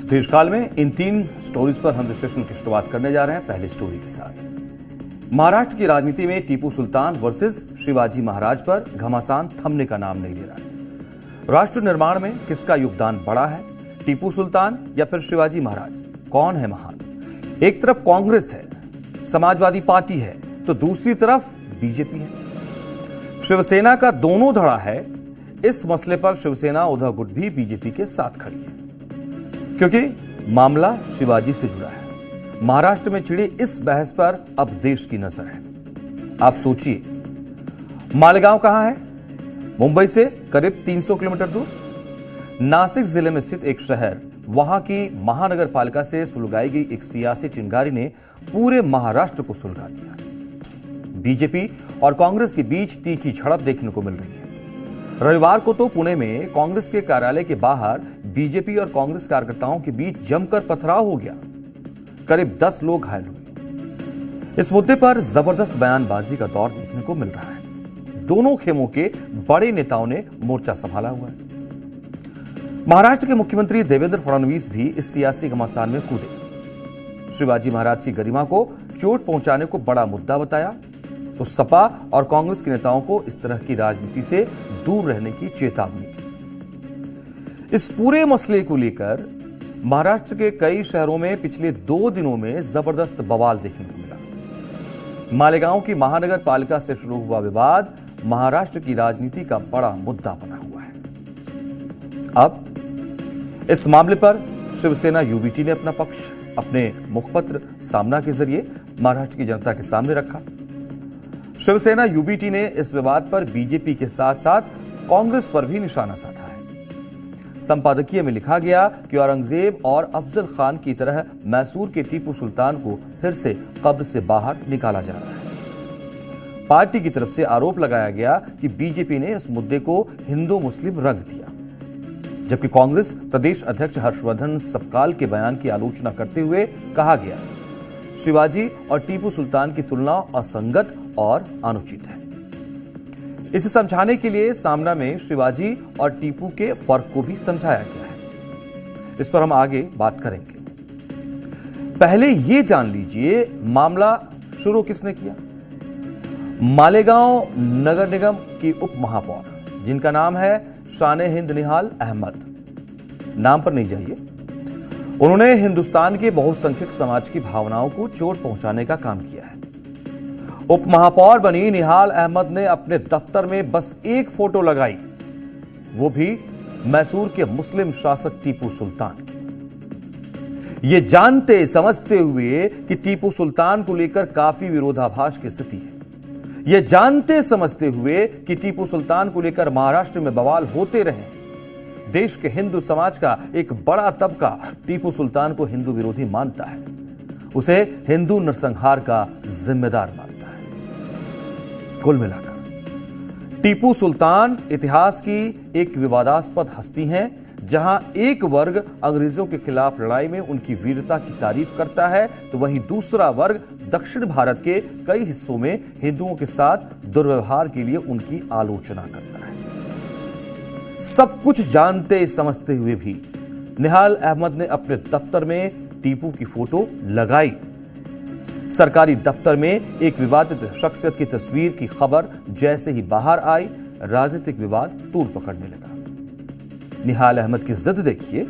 देशकाल में इन 3 स्टोरीज पर हम विश्लेषण की शुरुआत करने जा रहे हैं। पहली स्टोरी के साथ महाराष्ट्र की राजनीति में टीपू सुल्तान वर्सेस शिवाजी महाराज पर घमासान थमने का नाम नहीं ले रहा है। राष्ट्र निर्माण में किसका योगदान बड़ा है, टीपू सुल्तान या फिर शिवाजी महाराज? कौन है महान? एक तरफ कांग्रेस है, समाजवादी पार्टी है, तो दूसरी तरफ बीजेपी है। शिवसेना का दोनों धड़ा है। इस मसले पर शिवसेना उद्धव गुट भी बीजेपी के साथ खड़ी है, क्योंकि मामला शिवाजी से जुड़ा है। महाराष्ट्र में छिड़ी इस बहस पर अब देश की नजर है। आप सोचिए, मालेगांव कहां है? मुंबई से करीब 300 किलोमीटर दूर। नासिक जिले में स्थित एक शहर, वहां की महानगर पालिका से सुलगाई गई एक सियासी चिंगारी ने पूरे महाराष्ट्र को सुलगा दिया। बीजेपी और कांग्रेस के बीच तीखी झड़प देखने को मिल रही है। रविवार को तो पुणे में कांग्रेस के कार्यालय के बाहर बीजेपी और कांग्रेस कार्यकर्ताओं के बीच जमकर पथराव हो गया। करीब 10 लोग घायल हुए। इस मुद्दे पर जबरदस्त बयानबाजी का दौर देखने को मिल रहा है। दोनों खेमों के बड़े नेताओं ने मोर्चा संभाला हुआ है। महाराष्ट्र के मुख्यमंत्री देवेंद्र फडणवीस भी इस सियासी घमासान में कूदे। शिवाजी महाराज की गरिमा को चोट पहुंचाने को बड़ा मुद्दा बताया, तो सपा और कांग्रेस के नेताओं को इस तरह की राजनीति से दूर रहने की चेतावनी दी। इस पूरे मसले को लेकर महाराष्ट्र के कई शहरों में पिछले 2 दिनों में जबरदस्त बवाल देखने को मिला। मालेगांव की महानगर पालिका से शुरू हुआ विवाद महाराष्ट्र की राजनीति का बड़ा मुद्दा बना हुआ है। अब इस मामले पर शिवसेना यूबीटी ने अपना पक्ष अपने मुखपत्र सामना के जरिए महाराष्ट्र की जनता के सामने रखा। शिवसेना यूबीटी ने इस विवाद पर बीजेपी के साथ साथ कांग्रेस पर भी निशाना साधा है। संपादकीय में लिखा गया कि औरंगजेब और अफजल खान की तरह मैसूर के टीपू सुल्तान को फिर से कब्र से बाहर निकाला जा रहा है। पार्टी की तरफ से आरोप लगाया गया कि बीजेपी ने इस मुद्दे को हिंदू मुस्लिम रंग दिया, जबकि कांग्रेस प्रदेश अध्यक्ष हर्षवर्धन सपकाल के बयान की आलोचना करते हुए कहा गया, शिवाजी और टीपू सुल्तान की तुलना असंगत और अनुचित है। इसे समझाने के लिए सामना में शिवाजी और टीपू के फर्क को भी समझाया गया है। इस पर हम आगे बात करेंगे। पहले ये जान लीजिए, मामला शुरू किसने किया। मालेगांव नगर निगम की उप महापौर, जिनका नाम है शान-ए-हिंद निहाल अहमद, नाम पर नहीं जाइए, उन्होंने हिंदुस्तान के बहुसंख्यक समाज की भावनाओं को चोट पहुंचाने का काम किया है। उप महापौर बनी निहाल अहमद ने अपने दफ्तर में बस एक फोटो लगाई, वो भी मैसूर के मुस्लिम शासक टीपू सुल्तान की। ये जानते समझते हुए कि टीपू सुल्तान को लेकर काफी विरोधाभास की स्थिति है, ये जानते समझते हुए कि टीपू सुल्तान को लेकर महाराष्ट्र में बवाल होते रहे, देश के हिंदू समाज का एक बड़ा तबका टीपू सुल्तान को हिंदू विरोधी मानता है, उसे हिंदू नरसंहार का जिम्मेदार मानता है। कुल मिलाकर टीपू सुल्तान इतिहास की एक विवादास्पद हस्ती हैं, जहां एक वर्ग अंग्रेजों के खिलाफ लड़ाई में उनकी वीरता की तारीफ करता है, तो वहीं दूसरा वर्ग दक्षिण भारत के कई हिस्सों में हिंदुओं के साथ दुर्व्यवहार के लिए उनकी आलोचना करता है। सब कुछ जानते समझते हुए भी निहाल अहमद ने अपने दफ्तर में टीपू की फोटो लगाई। सरकारी दफ्तर में एक विवादित शख्सियत की तस्वीर की खबर जैसे ही बाहर आई, राजनीतिक विवाद तूल पकड़ने लगा। निहाल अहमद की जिद देखिए।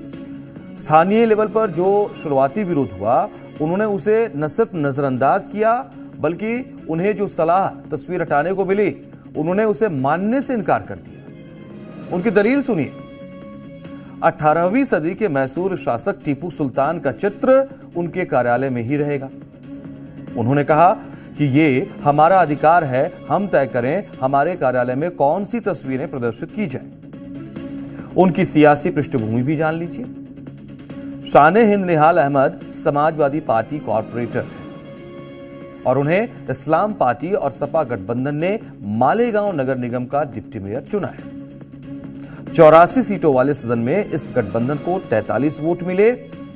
स्थानीय लेवल पर जो शुरुआती विरोध हुआ, उन्होंने उसे न सिर्फ नजरअंदाज किया, बल्कि उन्हें जो सलाह तस्वीर हटाने को मिली, उन्होंने उसे मानने से इनकार कर दिया। उनकी दलील सुनिए। 18वीं सदी के मैसूर शासक टीपू सुल्तान का चित्र उनके कार्यालय में ही रहेगा। उन्होंने कहा कि ये हमारा अधिकार है, हम तय करें हमारे कार्यालय में कौन सी तस्वीरें प्रदर्शित की जाएं। उनकी सियासी पृष्ठभूमि भी जान लीजिए। शान-ए-हिंद निहाल अहमद समाजवादी पार्टी कॉर्पोरेटर है और उन्हें इस्लाम पार्टी और सपा गठबंधन ने मालेगांव नगर निगम का डिप्टी मेयर चुना है। 84 सीटों वाले सदन में इस गठबंधन को 43 वोट मिले।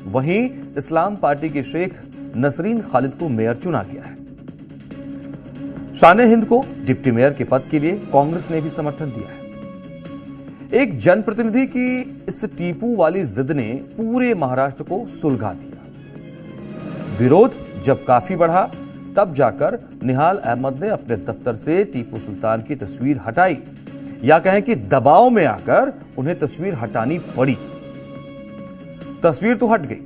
वहीं इस्लाम पार्टी के शेख नसरीन खालिद को मेयर चुना गया है। शान-ए-हिंद को डिप्टी मेयर के पद के लिए कांग्रेस ने भी समर्थन दिया है। एक जनप्रतिनिधि की इस टीपू वाली जिद ने पूरे महाराष्ट्र को सुलगा दिया। विरोध जब काफी बढ़ा तब जाकर निहाल अहमद ने अपने दफ्तर से टीपू सुल्तान की तस्वीर हटाई, या कहें कि दबाव में आकर उन्हें तस्वीर हटानी पड़ी। तस्वीर तो हट गई,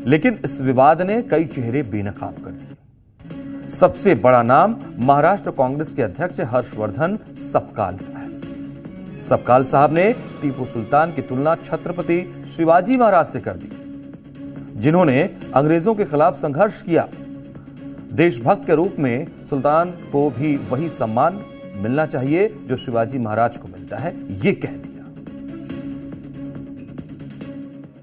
लेकिन इस विवाद ने कई चेहरे बेनकाब कर दिए। सबसे बड़ा नाम महाराष्ट्र कांग्रेस के अध्यक्ष हर्षवर्धन सपकाल का है। सपकाल साहब ने टीपू सुल्तान की तुलना छत्रपति शिवाजी महाराज से कर दी, जिन्होंने अंग्रेजों के खिलाफ संघर्ष किया। देशभक्त के रूप में सुल्तान को भी वही सम्मान मिलना चाहिए जो शिवाजी महाराज को मिलता है, ये कह दिया।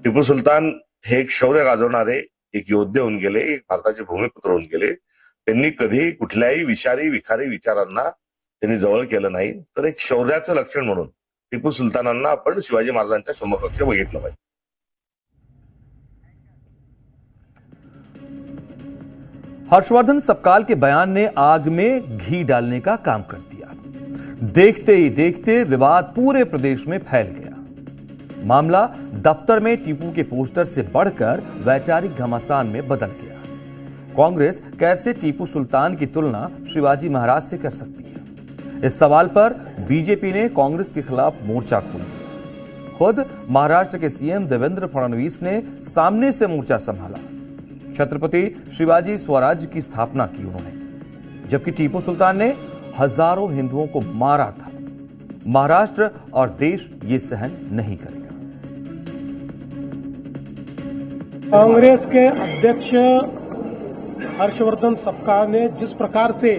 टिपू सुलतान हे एक शौर्य गाजवणारे एक योद्धे होऊन गेले, एक भारताचे भूमिपुत्र होऊन गेले। त्यांनी कधी कुठल्याही विषारी विखारी विचारांना त्यांनी जवळ केलं नाही। तर एक शौर्याचं लक्षण म्हणून टिपू सुलतानांना आपण शिवाजी महाराजांच्या समकक्ष बघितलं पाहिजे। हर्षवर्धन सपकाल के बयान ने आग में घी डालने का काम कर दिया। देखते ही देखते विवाद पूरे प्रदेश में फैल गया। मामला दफ्तर में टीपू के पोस्टर से बढ़कर वैचारिक घमासान में बदल गया। कांग्रेस कैसे टीपू सुल्तान की तुलना शिवाजी महाराज से कर सकती है? इस सवाल पर बीजेपी ने कांग्रेस के खिलाफ मोर्चा खोल दिया। खुद महाराष्ट्र के सीएम देवेंद्र फडणवीस ने सामने से मोर्चा संभाला। छत्रपति शिवाजी स्वराज्य की स्थापना की उन्होंने, जबकि टीपू सुल्तान ने हजारों हिंदुओं को मारा था। महाराष्ट्र और देश ये सहन नहीं करेगा। कांग्रेस के अध्यक्ष हर्षवर्धन सपकाल ने जिस प्रकार से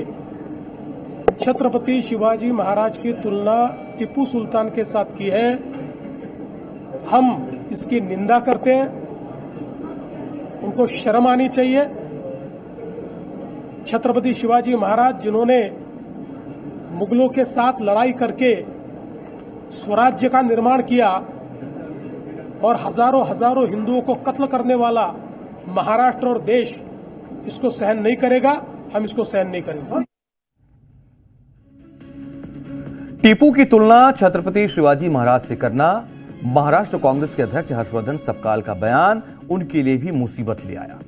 छत्रपति शिवाजी महाराज की तुलना टीपू सुल्तान के साथ की है, हम इसकी निंदा करते हैं। उनको शर्म आनी चाहिए। छत्रपति शिवाजी महाराज जिन्होंने मुगलों के साथ लड़ाई करके स्वराज्य का निर्माण किया और हजारों हजारों हिंदुओं को कत्ल करने वाला महाराष्ट्र और देश इसको सहन नहीं करेगा। हम इसको सहन नहीं करेंगे। टीपू की तुलना छत्रपति शिवाजी महाराज से करना महाराष्ट्र कांग्रेस के अध्यक्ष हर्षवर्धन सपकाल का बयान उनके लिए भी मुसीबत ले आया।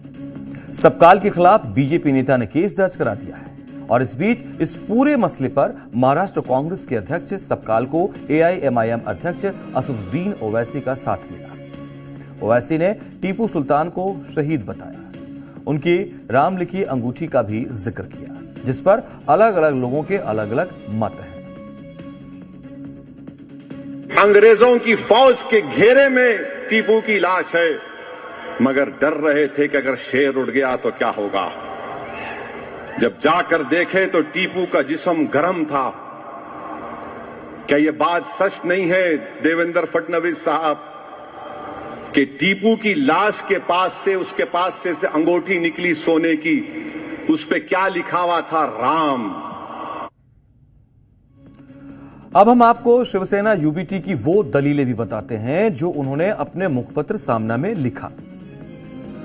सपकाल के खिलाफ बीजेपी नेता ने केस दर्ज करा दिया है और इस बीच इस पूरे मसले पर महाराष्ट्र कांग्रेस के अध्यक्ष सपकाल को एआईएमआईएम अध्यक्ष असदुद्दीन ओवैसी का साथ मिला। ओवैसी ने टीपू सुल्तान को शहीद बताया। उनकी राम लिखी अंगूठी का भी जिक्र किया, जिस पर अलग अलग लोगों के अलग अलग मत हैं। अंग्रेजों की फौज के घेरे में टीपू की लाश है, मगर डर रहे थे कि अगर शेर उड़ गया तो क्या होगा। जब जाकर देखे तो टीपू का जिस्म गर्म था। क्या यह बात सच नहीं है देवेंद्र फडणवीस साहब कि टीपू की लाश के पास से उसके पास से अंगूठी निकली सोने की, उस पे क्या लिखा हुआ था? राम। अब हम आपको शिवसेना यूबीटी की वो दलीलें भी बताते हैं जो उन्होंने अपने मुखपत्र सामना में लिखा।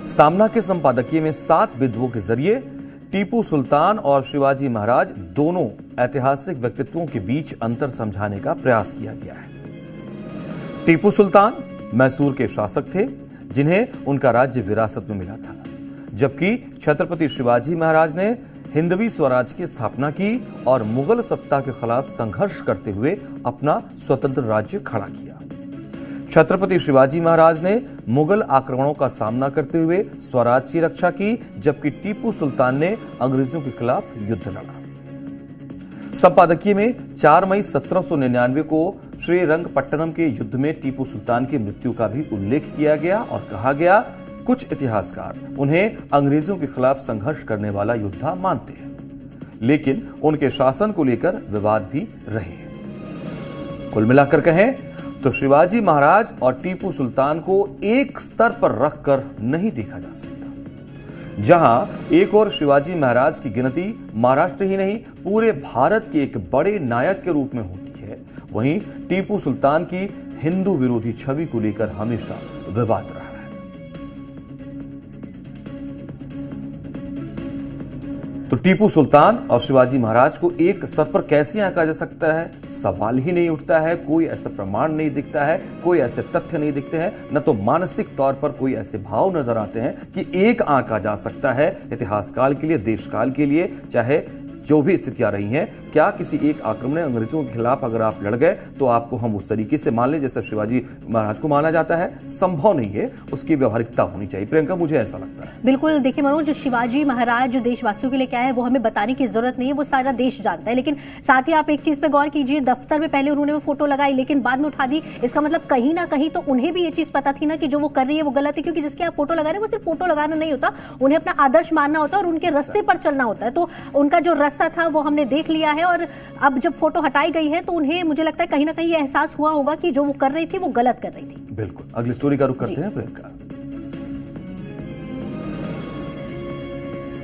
सामना के संपादकीय में 7 बिंदुओं के जरिए टीपू सुल्तान और शिवाजी महाराज दोनों ऐतिहासिक व्यक्तित्वों के बीच अंतर समझाने का प्रयास किया गया है। टीपू सुल्तान मैसूर के शासक थे जिन्हें उनका राज्य विरासत में मिला था, जबकि छत्रपति शिवाजी महाराज ने हिंदवी स्वराज की स्थापना की और मुगल सत्ता के खिलाफ संघर्ष करते हुए अपना स्वतंत्र राज्य खड़ा किया। छत्रपति शिवाजी महाराज ने मुगल आक्रमणों का सामना करते हुए स्वराज की रक्षा की, जबकि टीपू सुल्तान ने अंग्रेजों के खिलाफ युद्ध लड़ा। संपादकीय में 4 मई 1799 को श्रीरंगपट्टनम के युद्ध में टीपू सुल्तान की मृत्यु का भी उल्लेख किया गया और कहा गया, कुछ इतिहासकार उन्हें अंग्रेजों के खिलाफ संघर्ष करने वाला योद्धा मानते हैं, लेकिन उनके शासन को लेकर विवाद भी रहे हैं। कुल मिलाकर कहें तो शिवाजी महाराज और टीपू सुल्तान को एक स्तर पर रखकर नहीं देखा जा सकता। जहां एक और शिवाजी महाराज की गिनती महाराष्ट्र ही नहीं पूरे भारत के एक बड़े नायक के रूप में होती है, वहीं टीपू सुल्तान की हिंदू विरोधी छवि को लेकर हमेशा विवाद रहा है। तो टीपू सुल्तान और शिवाजी महाराज को एक स्तर पर कैसे आंका जा सकता है, सवाल ही नहीं उठता है, कोई ऐसा प्रमाण नहीं दिखता है, कोई ऐसे तथ्य नहीं दिखते हैं, न तो मानसिक तौर पर कोई ऐसे भाव नजर आते हैं कि एक आंका जा सकता है इतिहास काल के लिए, देश काल के लिए, चाहे जो भी स्थितियां रही हैं। क्या किसी एक आक्रमण अंग्रेजों के खिलाफ अगर आप लड़ गए तो आपको हम उस तरीके से मान लें जैसे शिवाजी महाराज को माना जाता है? संभव नहीं है, उसकी व्यवहारिकता होनी चाहिए। प्रियंका, मुझे ऐसा लगता है। बिल्कुल, देखिए मनोज, शिवाजी महाराज देशवासियों के लिए क्या है वो हमें बताने की जरूरत नहीं है, वो सारा देश जानता है। लेकिन साथ ही आप एक चीज पे गौर कीजिए, दफ्तर में पहले उन्होंने वो फोटो लगाई लेकिन बाद में उठा दी। इसका मतलब कहीं ना कहीं तो उन्हें भी ये चीज पता थी ना कि जो वो कर रही है वो गलत है, क्योंकि जिसके आप फोटो लगा रहे हैं वो सिर्फ फोटो लगाना नहीं होता, उन्हें अपना आदर्श मानना होता है और उनके रास्ते पर चलना होता है। तो उनका जो रास्ता था वो हमने देख लिया है और अब जब फोटो हटाई गई है तो उन्हें, मुझे लगता है कहीं ना कहीं ये एहसास हुआ होगा कि जो वो कर रही थी वो गलत कर रही थी। बिल्कुल, अगली स्टोरी का रुख करते हैं प्रियंका।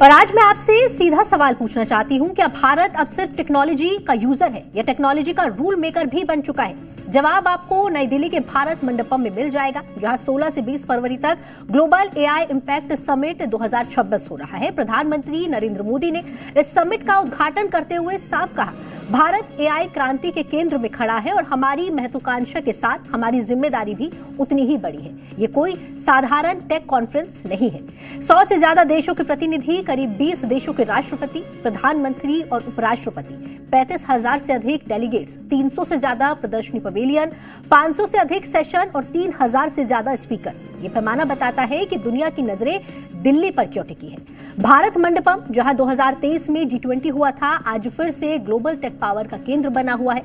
और आज मैं आपसे सीधा सवाल पूछना चाहती हूं, क्या भारत अब सिर्फ टेक्नोलॉजी का यूजर है या टेक्नोलॉजी का रूल मेकर भी बन चुका है? जवाब आपको नई दिल्ली के भारत मंडपम में मिल जाएगा, जहां 16 से 20 फरवरी तक ग्लोबल एआई इंपैक्ट समिट 2026 हो रहा है। प्रधानमंत्री नरेंद्र मोदी ने इस समिट का उद्घाटन करते हुए साफ कहा, भारत एआई क्रांति के केंद्र में खड़ा है और हमारी महत्वाकांक्षा के साथ हमारी जिम्मेदारी भी उतनी ही बड़ी है। ये कोई साधारण टेक कॉन्फ्रेंस नहीं है। 100 से ज्यादा देशों के प्रतिनिधि, करीब 20 देशों के राष्ट्रपति, प्रधानमंत्री और उपराष्ट्रपति, 35,000 से अधिक डेलीगेट्स, 300 से ज्यादा प्रदर्शनी पवेलियन, 500 से अधिक सेशन और 3,000 से ज्यादा स्पीकर्स। ये पैमाना बताता है कि दुनिया की नजरें दिल्ली पर क्यों टिकी है। भारत मंडपम, जहां 2023 में G20 हुआ था, आज फिर से ग्लोबल टेक पावर का केंद्र बना हुआ है।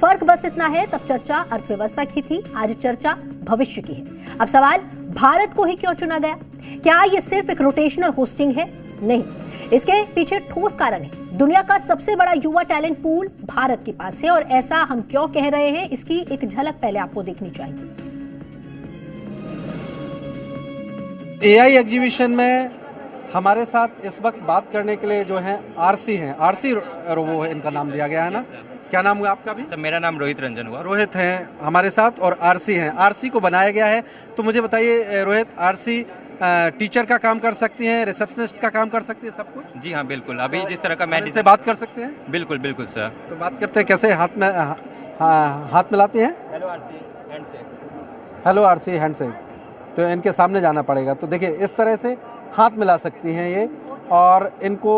फर्क बस इतना है, तब चर्चा अर्थव्यवस्था की थी, आज चर्चा भविष्य की है। अब सवाल, भारत को ही क्यों चुना गया? क्या ये सिर्फ एक रोटेशनल होस्टिंग है? नहीं, इसके पीछे ठोस कारण है। दुनिया का सबसे बड़ा युवा टैलेंट पूल भारत के पास है और ऐसा हम क्यों कह रहे हैं, इसकी एक झलक पहले आपको देखनी चाहिए। एआई एग्जीबिशन में हमारे साथ इस वक्त बात करने के लिए जो है आरसी हैं, आरसी रोबो है, इनका नाम दिया गया है ना? क्या नाम हुआ आपका भी? सर, मेरा नाम रोहित रंजन हुआ। रोहित हैं हमारे साथ और आरसी हैं। आरसी को बनाया गया है, तो मुझे बताइए रोहित, आरसी टीचर का काम कर सकती हैं, रिसेप्शनिस्ट का काम कर सकती है, सब कुछ? जी हाँ, बिल्कुल। अभी जिस तरह का मैं से बात कर सकते हैं? बिल्कुल बिल्कुल सर। तो बात करते हैं, कैसे हाथ मिलाते हैं? Hello RC handshake. Hello RC handshake. तो इनके सामने जाना पड़ेगा। तो देखिए इस तरह से हाथ मिला सकती हैं ये, और इनको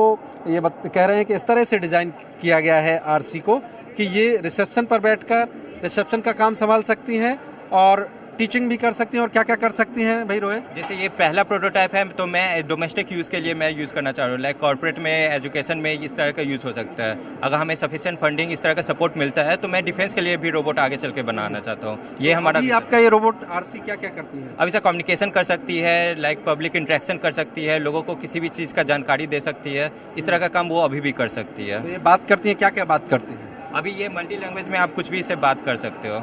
ये कह रहे हैं कि इस तरह से डिज़ाइन किया गया है आरसी को कि ये रिसेप्शन पर बैठकर रिसेप्शन का काम संभाल सकती हैं और टीचिंग भी कर सकती हैं। और क्या क्या कर सकती हैं भाई रोहित? जैसे ये पहला प्रोटोटाइप है, तो मैं डोमेस्टिक यूज़ के लिए मैं यूज़ करना चाह रहा हूँ। लाइक कॉर्पोरेट में, एजुकेशन में इस तरह का यूज़ हो सकता है। अगर हमें सफिशिएंट फंडिंग, इस तरह का सपोर्ट मिलता है, तो मैं डिफेंस के लिए भी रोबोट आगे चल के बनाना चाहता हूँ। ये हमारा आपका ये रोबोट आरसी क्या क्या करती है? अभी से कम्युनिकेशन कर सकती है, लाइक पब्लिक इंटरेक्शन कर सकती है, लोगों को किसी भी चीज़ का जानकारी दे सकती है। इस तरह का काम वो अभी भी कर सकती है। तो ये बात करती है, क्या क्या बात करती है? अभी ये मल्टी लैंग्वेज में आप कुछ भी इससे बात कर सकते हो।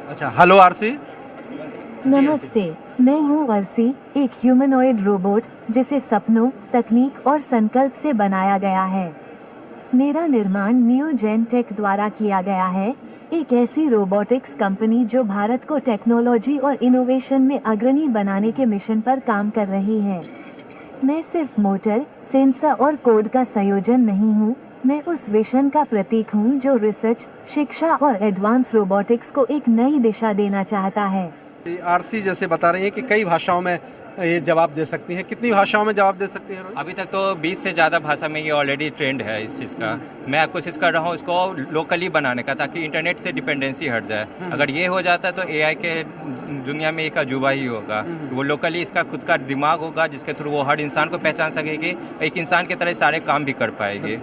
अच्छा, हेलो आरसी। नमस्ते, मैं हूँ आरसी, एक ह्यूमनॉइड रोबोट जिसे सपनों, तकनीक और संकल्प से बनाया गया है। मेरा निर्माण न्यू जेन टेक द्वारा किया गया है, एक ऐसी रोबोटिक्स कंपनी जो भारत को टेक्नोलॉजी और इनोवेशन में अग्रणी बनाने के मिशन पर काम कर रही है। मैं सिर्फ मोटर, सेंसर और कोड का संयोजन नहीं हूँ, मैं उस विजन का प्रतीक हूँ जो रिसर्च, शिक्षा और एडवांस रोबोटिक्स को एक नई दिशा देना चाहता है। आरसी जैसे बता रही है कि कई भाषाओं में ये जवाब दे सकती हैं। कितनी भाषाओं में जवाब दे सकती हैं? अभी तक तो 20 से ज़्यादा भाषा में ये ऑलरेडी ट्रेंड है इस चीज़ का। मैं कोशिश कर रहा हूँ इसको लोकली बनाने का, ताकि इंटरनेट से डिपेंडेंसी हट जाए। अगर ये हो जाता है तो एआई के दुनिया में एक अजूबा ही होगा। वो लोकली इसका खुद का दिमाग होगा, जिसके थ्रू वो हर इंसान को पहचान सकेगी, एक इंसान की तरह सारे काम भी कर पाएगी।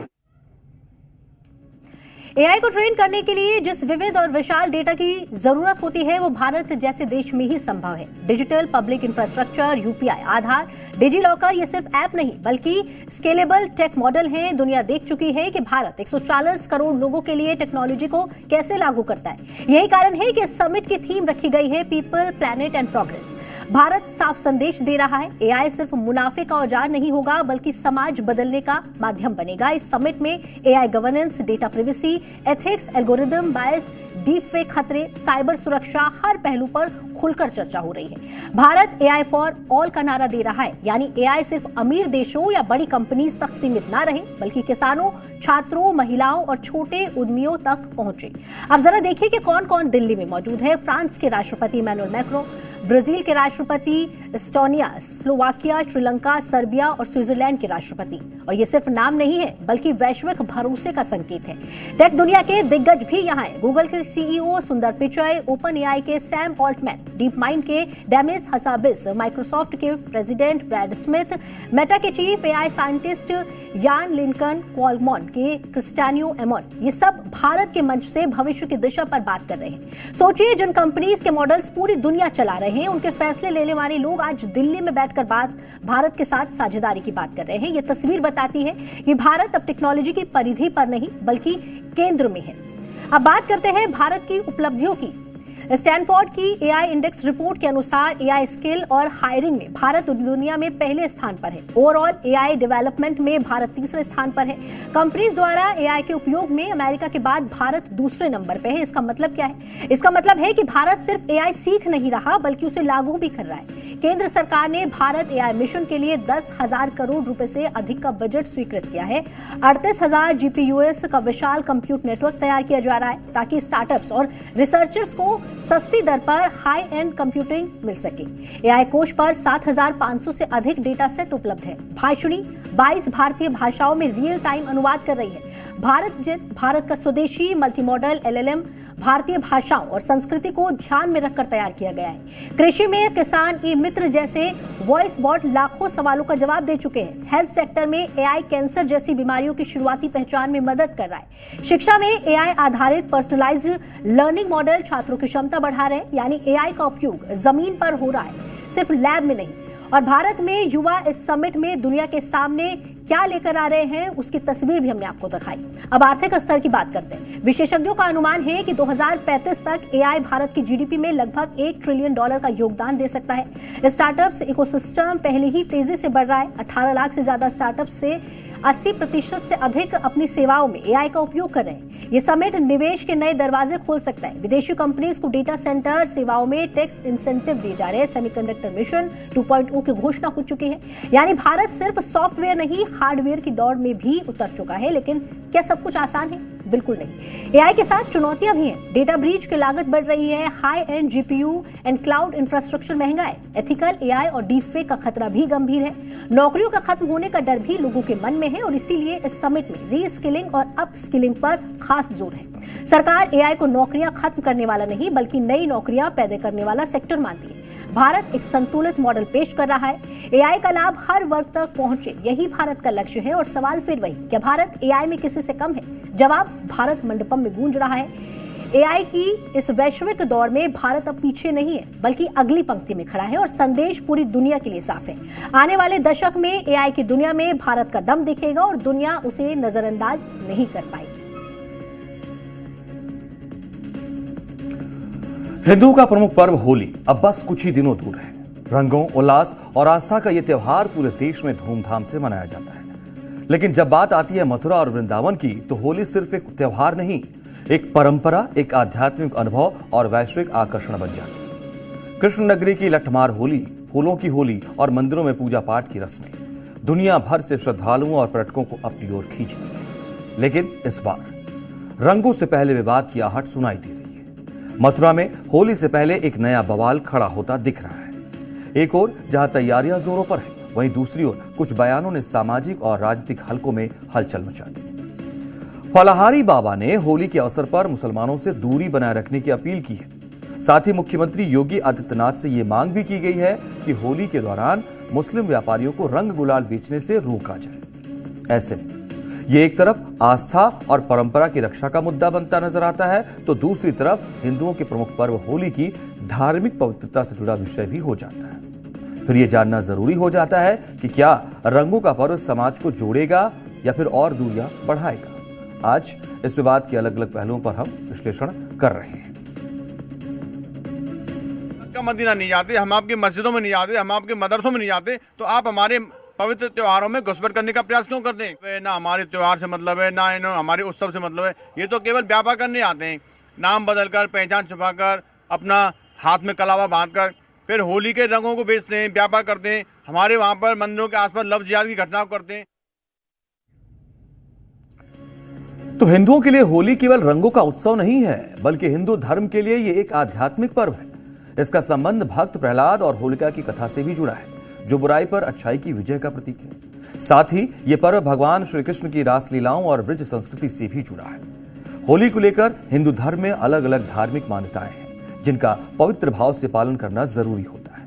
एआई को ट्रेन करने के लिए जिस विविध और विशाल डेटा की जरूरत होती है वो भारत जैसे देश में ही संभव है। डिजिटल पब्लिक इंफ्रास्ट्रक्चर, यूपीआई, आधार, डिजी लॉकर ये सिर्फ ऐप नहीं बल्कि स्केलेबल टेक मॉडल हैं। दुनिया देख चुकी है कि भारत 140 करोड़ लोगों के लिए टेक्नोलॉजी को कैसे लागू करता है। यही कारण है कि इस समिट की थीम रखी गई है people, planet and progress. Bharat साफ संदेश दे रहा है, एआई सिर्फ मुनाफे का औजार नहीं होगा बल्कि समाज बदलने का माध्यम बनेगा। इस समिट में AI governance, data privacy, ethics, algorithm, bias, deep fake खतरे, साइबर सुरक्षा, हर पहलू पर खुलकर चर्चा हो रही है। भारत एआई फॉर ऑल का नारा दे रहा है, यानी एआई सिर्फ अमीर देशों या बड़ी कंपनीज तक सीमित ना रहे, बल्कि किसानों, छात्रों, महिलाओं और छोटे उद्यमियों तक पहुंचे। अब जरा देखिए कि कौन कौन दिल्ली में मौजूद है। फ्रांस के राष्ट्रपति इमैनुअल मैक्रों, ब्राजील के राष्ट्रपति एस्टोनिया, स्लोवाकिया, श्रीलंका, सर्बिया और स्विट्जरलैंड के राष्ट्रपति। और ये सिर्फ नाम नहीं है, बल्कि वैश्विक भरोसे का संकेत है। टेक दुनिया के दिग्गज भी यहाँ हैं। गूगल के सीईओ सुंदर पिचाई, ओपन एआई के सैम ऑल्टमैन, डीप माइंड के डेमिस हसाबिस, माइक्रोसॉफ्ट के प्रेसिडेंट ब्रैड स्मिथ, मेटा के चीफ एआई साइंटिस्ट यान लिंकन, क्वालकॉम के क्रिस्टियानो एमोन, ये सब भारत के मंच से भविष्य की दिशा पर बात कर रहे हैं। सोचिए, जिन कंपनीज के मॉडल्स पूरी दुनिया चला रहे हैं, उनके फैसले लेने वाले लोग आज दिल्ली में बैठकर भारत के साथ साझेदारी की बात कर रहे हैं। ये तस्वीर बताती है कि भारत अब टेक्नोलॉजी की परिधि पर नहीं, बल्कि केंद्र में है। अब बात करते हैं भारत की उपलब्धियों की। स्टैनफोर्ड की एआई इंडेक्स रिपोर्ट के अनुसार एआई स्किल और हायरिंग में भारत दुनिया में पहले स्थान पर है। ओवरऑल एआई डेवलपमेंट में भारत तीसरे स्थान पर है। कंपनीज द्वारा एआई के उपयोग में अमेरिका के बाद भारत दूसरे नंबर पे है। इसका मतलब क्या है? इसका मतलब है कि भारत सिर्फ एआई सीख नहीं रहा, बल्कि उसे लागू भी कर रहा है। केंद्र सरकार ने भारत एआई मिशन के लिए 10,000 करोड़ रुपए से अधिक का बजट स्वीकृत किया है। 38,000 जीपीयूएस का विशाल कंप्यूट नेटवर्क तैयार किया जा रहा है, ताकि स्टार्टअप्स और रिसर्चर्स को सस्ती दर पर हाई एंड कंप्यूटिंग मिल सके। एआई कोश पर 7,500 से अधिक डेटा सेट उपलब्ध है। भाषिणी 22 भारतीय भाषाओं में रियल टाइम अनुवाद कर रही है। भारत का स्वदेशी मल्टी मॉडल एलएलएम भारतीय भाषाओं और संस्कृति को ध्यान में रखकर तैयार किया गया है। कृषि में किसान ई मित्र जैसे वॉइस बॉट लाखों सवालों का जवाब दे चुके हैं। हेल्थ सेक्टर में एआई कैंसर जैसी बीमारियों की शुरुआती पहचान में मदद कर रहा है। शिक्षा में एआई आधारित पर्सनलाइज्ड लर्निंग मॉडल छात्रों की क्षमता बढ़ा रहे हैं, यानी एआई का उपयोग जमीन पर हो रहा है, सिर्फ लैब में नहीं। और भारत में युवा इस समिट में दुनिया के सामने क्या लेकर आ रहे हैं, उसकी तस्वीर भी हमने आपको दिखाई। अब आर्थिक स्तर की बात करते हैं। विशेषज्ञों का अनुमान है कि 2035 तक एआई भारत की जीडीपी में लगभग $1 ट्रिलियन का योगदान दे सकता है। स्टार्टअप्स इकोसिस्टम पहले ही तेजी से बढ़ रहा है। 18 लाख से ज्यादा स्टार्टअप्स से 80% से अधिक अपनी सेवाओं में एआई का उपयोग कर रहे हैं। ये समिट निवेश के नए दरवाजे खोल सकता है। विदेशी कंपनीज को डेटा सेंटर सेवाओं में टैक्स इंसेंटिव दिए जा रहे हैं। सेमीकंडक्टर मिशन 2.0 की घोषणा हो चुकी है। यानी भारत सिर्फ सॉफ्टवेयर नहीं, हार्डवेयर की दौड़ में भी उतर चुका है। लेकिन क्या सब कुछ आसान है? बिल्कुल नहीं। एआई के साथ चुनौतियां भी हैं। डेटा ब्रीच की लागत बढ़ रही है। High and GPU and cloud infrastructure महंगा है। एथिकल एआई और डीप फेक का खतरा भी गंभीर है। नौकरियों का खत्म होने का डर भी लोगों के मन में है, और इसीलिए इस समिट में रीस्किलिंग और अपस्किलिंग पर खास जोर है। सरकार एआई को नौकरियां खत्म करने वाला नहीं, बल्कि नई नौकरियां पैदा करने वाला सेक्टर मानती है। भारत एक संतुलित मॉडल पेश कर रहा है। एआई का लाभ हर वर्ग तक पहुंचे, यही भारत का लक्ष्य है। और सवाल फिर वही, क्या भारत एआई में किसी से कम है? जवाब भारत मंडपम में गूंज रहा है। एआई की इस वैश्विक दौर में भारत अब पीछे नहीं है, बल्कि अगली पंक्ति में खड़ा है। और संदेश पूरी दुनिया के लिए साफ है। आने वाले दशक में एआई की दुनिया में भारत का दम दिखेगा, और दुनिया उसे नजरअंदाज नहीं कर पाएगी। हिंदुओं का प्रमुख पर्व होली अब बस कुछ ही दिनों दूर है। रंगों, उल्लास और आस्था का यह त्योहार पूरे देश में धूमधाम से मनाया जाता है। लेकिन जब बात आती है मथुरा और वृंदावन की, तो होली सिर्फ एक त्योहार नहीं, एक परंपरा, एक आध्यात्मिक अनुभव और वैश्विक आकर्षण बन जाती है। कृष्ण नगरी की लठमार होली, फूलों की होली और मंदिरों में पूजा पाठ की रस्में दुनिया भर से श्रद्धालुओं और पर्यटकों को अपनी ओर खींचती है। लेकिन इस बार रंगों से पहले विवाद की आहट सुनाई दे रही है। मथुरा में होली से पहले एक नया बवाल खड़ा होता दिख रहा है। एक ओर जहां तैयारियां जोरों पर है, वहीं दूसरी ओर कुछ बयानों ने सामाजिक और राजनीतिक हलकों में हलचल मचा दी। फलाहारी बाबा ने होली के अवसर पर मुसलमानों से दूरी बनाए रखने की अपील की है। साथ ही मुख्यमंत्री योगी आदित्यनाथ से ये मांग भी की गई है कि होली के दौरान मुस्लिम व्यापारियों को रंग गुलाल बेचने से रोका जाए। ऐसे में ये एक तरफ आस्था और परंपरा की रक्षा का मुद्दा बनता नजर आता है, तो दूसरी तरफ हिंदुओं के प्रमुख पर्व होली की धार्मिक पवित्रता से जुड़ा विषय भी हो जाता है। फिर ये जानना जरूरी हो जाता है कि क्या रंगों का पर्व समाज को जोड़ेगा या फिर और दूरियां बढ़ाएगा। आज इस विवाद के अलग अलग पहलुओं पर हम विश्लेषण कर रहे हैं। का मदीना नहीं जाते, हम आपकी मस्जिदों में नहीं जाते, हम आपके मदरसों में नहीं जाते, तो आप हमारे पवित्र त्योहारों में घुसपैठ करने का प्रयास क्यों करते हैं? ना हमारे त्योहार से मतलब है, ना हमारे उत्सव से मतलब है। ये तो केवल व्यापार करने आते हैं। नाम बदलकर, पहचान छुपाकर, अपना हाथ में कलावा बांधकर फिर होली के रंगों को बेचते हैं, व्यापार करते हैं। हमारे वहाँ पर मंदिरों के आसपास लव जिहाद की घटनाओं करते हैं। तो हिंदुओं के लिए होली केवल रंगों का उत्सव नहीं है, बल्कि हिंदू धर्म के लिए ये एक आध्यात्मिक पर्व है। इसका संबंध भक्त प्रहलाद और होलिका की कथा से भी जुड़ा है, जो बुराई पर अच्छाई की विजय का प्रतीक है। साथ ही ये पर्व भगवान श्री कृष्ण की रासलीलाओं और ब्रज संस्कृति से भी जुड़ा है। होली को लेकर हिंदू धर्म में अलग अलग धार्मिक मान्यताएं हैं, जिनका पवित्र भाव से पालन करना जरूरी होता है।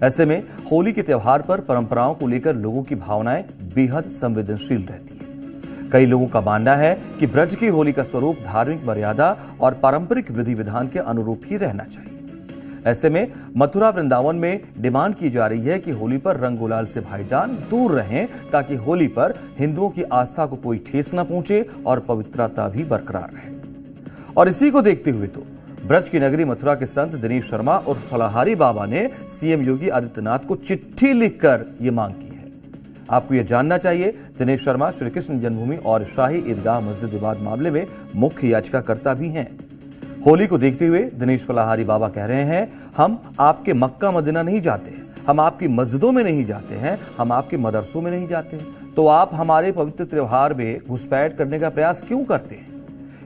ऐसे में होली के त्योहार पर परंपराओं को लेकर लोगों की भावनाएं बेहद संवेदनशील रहती है। कई लोगों का मानना है कि ब्रज की होली का स्वरूप धार्मिक मर्यादा और पारंपरिक विधि विधान के अनुरूप ही रहना चाहिए। ऐसे में मथुरा वृंदावन में डिमांड की जा रही है कि होली पर रंग गुलाल से भाईजान दूर रहें, ताकि होली पर हिंदुओं की आस्था को कोई ठेस न पहुंचे और पवित्रता भी बरकरार रहे। और इसी को देखते हुए तो ब्रज की नगरी मथुरा के संत दिनेश शर्मा और फलाहारी बाबा ने सीएम योगी आदित्यनाथ को चिट्ठी लिखकर ये मांग की है। आपको यह जानना चाहिए, दिनेश शर्मा श्री कृष्ण जन्मभूमि और शाही ईदगाह मस्जिद विवाद मामले में मुख्य याचिकाकर्ता भी हैं। होली को देखते हुए दिनेश फलाहारी बाबा कह रहे हैं, हम आपके मक्का मदीना नहीं जाते हैं, हम आपकी मस्जिदों में नहीं जाते हैं, हम आपके मदरसों में नहीं जाते हैं, तो आप हमारे पवित्र त्योहार में घुसपैठ करने का प्रयास क्यों करते हैं?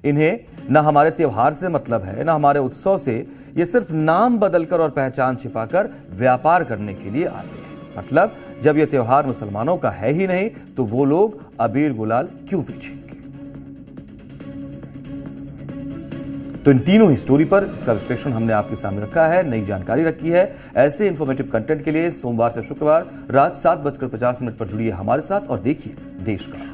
इन्हें न हमारे त्योहार से मतलब है, न हमारे उत्सव से। ये सिर्फ नाम बदलकर और पहचान छिपाकर व्यापार करने के लिए आते हैं। मतलब जब यह त्योहार मुसलमानों का है ही नहीं, तो वो लोग अबीर गुलाल क्यों बेचेंगे? तो इन तीनों ही स्टोरी पर इसका विश्लेषण हमने आपके सामने रखा है, नई जानकारी रखी है। ऐसे इन्फॉर्मेटिव कंटेंट के लिए सोमवार से शुक्रवार रात 7:50 पर जुड़िए हमारे साथ और देखिए देश का।